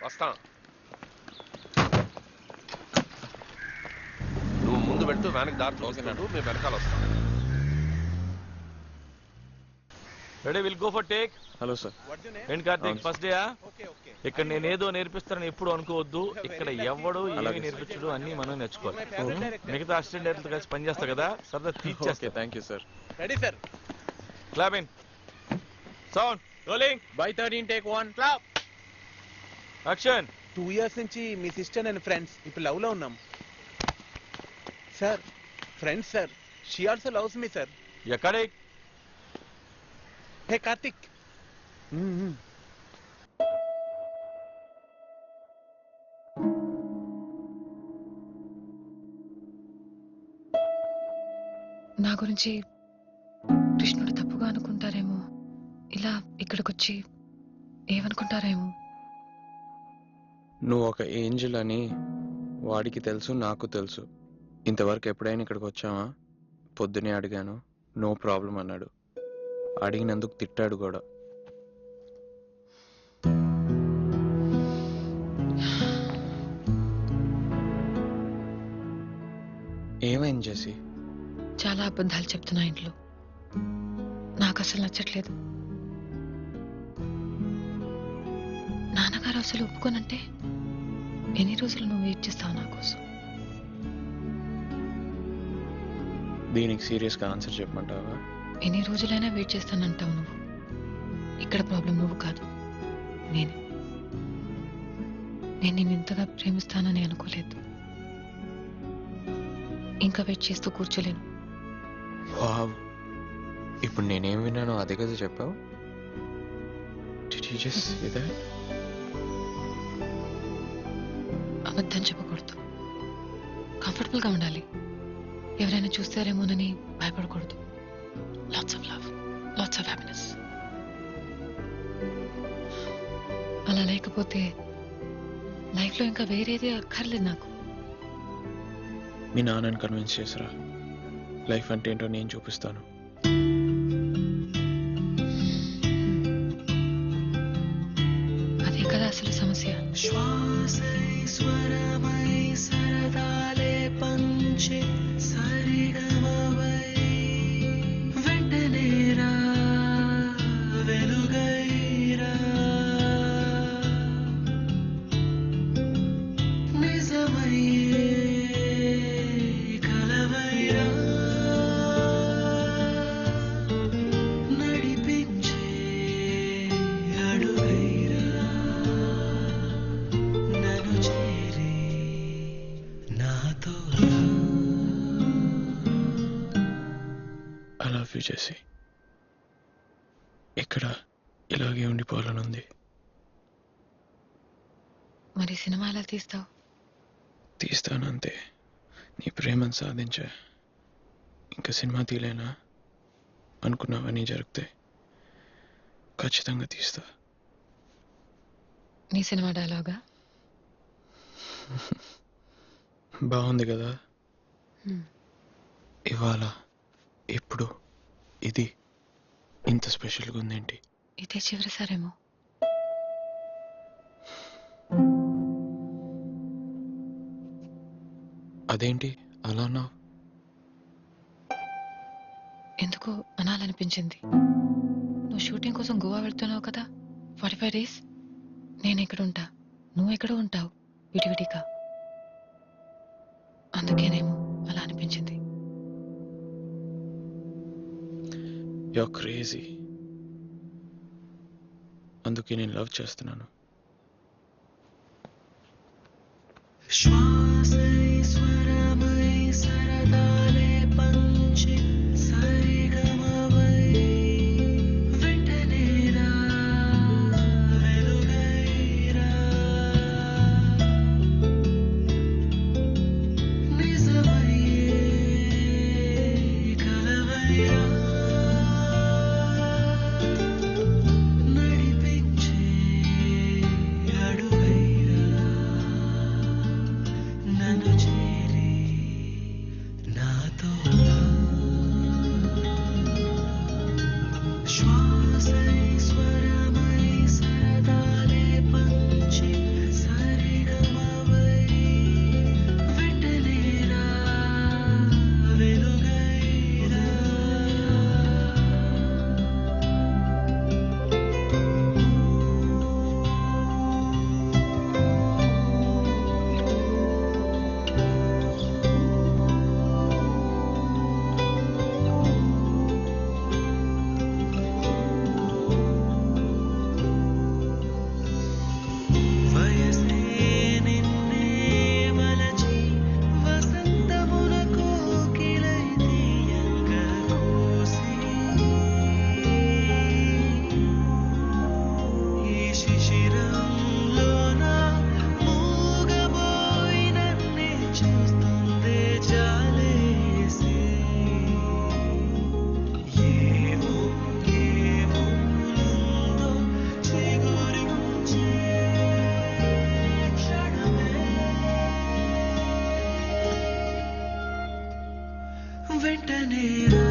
వస్తా. నువ్వు ముందు పెడుతూ వ్యాన్కి దారి చూస్తున్నాడు, మేము వెనకాల వస్తాం. Ready, will go for take. Hello sir. ఏంటి కార్తీక్, ఫస్ట్ డే? ఇక్కడ నేనేదో నేర్పిస్తానని ఎప్పుడు అనుకోవద్దు. ఇక్కడ ఎవడు ఏమి నేర్పించడు, అన్ని మనం నేర్చుకోవాలి. మిగతా అసిస్టెంట్ కలిసి పనిచేస్తా కదా, సరదా తీర్చేస్తా. Thank you sir. Ready sir. Clap in, sound rolling. By 13 take 1 clap. Action. 2 years నుంచి మీ సిస్టర్ అండ్ ఫ్రెండ్స్ ఇప్పుడు లవ్ లో ఉన్నాం సార్. Friends sir, she also loves me sir. ఎక్కడే? హే కార్తిక్. నా గురించి కృష్ణుడు తప్పుగా అనుకుంటారేమో, ఇలా ఇక్కడికొచ్చి ఏమనుకుంటారేమో. నువ్వు ఒక ఏంజల్ అని వాడికి తెలుసు, నాకు తెలుసు. ఇంతవరకు ఎప్పుడైనా ఇక్కడికి వచ్చావా? పొద్దునే అడిగాను, నో ప్రాబ్లం అన్నాడు. అడిగినందుకు తిట్టాడు కూడా. ఏమైంది జెసి? చాలా అబద్ధాలు చెప్తున్నా ఇంట్లో. నాకు అసలు నచ్చట్లేదు. నాన్నగారు అసలు ఒప్పుకోనంటే ఎన్ని రోజులు నువ్వు వెయిట్ చేస్తావు నా కోసం? దీనికి సీరియస్గా ఆన్సర్ చెప్పమంటావా? ఎన్ని రోజులైనా వెయిట్ చేస్తానంటావు నువ్వు. ఇక్కడ ప్రాబ్లం నువ్వు కాదు, నేను నిన్ను ఇంతగా ప్రేమిస్తానని అనుకోలేదు. ఇంకా వెయిట్ చేస్తూ కూర్చోలేను. వావ్, ఇప్పుడు నేనేం విన్నానో అదే కదా చెప్పావు. అబద్ధం చెప్పకూడదు, కంఫర్టబుల్ గా ఉండాలి. ఎవరైనా చూస్తారేమోనని భయపడకూడదు. Lots of love, lots of happiness. అలా లేకపోతే లైఫ్లో ఇంకా వేరేది అక్కర్లేదు నాకు. మీ నాన్నని కన్విన్స్ చేసిరా. లైఫ్ అంటే ఏంటో నేను చూపిస్తాను. అదే కదా అసలు సమస్య. చేసి ఎక్కడ ఇలాగే ఉండిపోవాలనుంది. మరి సినిమా ఎలా తీస్తావు? తీస్తానంతే. నీ ప్రేమను సాధించా. ఇంకా సినిమా తీలేనా అనుకున్నావని జరిగితే ఖచ్చితంగా తీస్తా. నీ సినిమా డైలాగా బాగుంది కదా. ఇవాళ ఎప్పుడు ఇది ఇంత స్పెషల్గా ఉందేంటి? ఇదే చివరిసారేమో. అదేంటి అలా అన్నావు? ఎందుకో అనాలనిపించింది. నువ్వు షూటింగ్ కోసం గోవా వెళ్తున్నావు కదా, 45 days. నేను ఎక్కడ ఉంటా, నువ్వు ఎక్కడ ఉంటావు, విడివిడిగా. అందుకేనేమో అలా అనిపించింది. You're crazy. అందుకే నేను లవ్ చేస్తున్నాను. జాలేసి ఏవో ఏవో ఉందో చిగురించి క్షణమే వెంటనే రా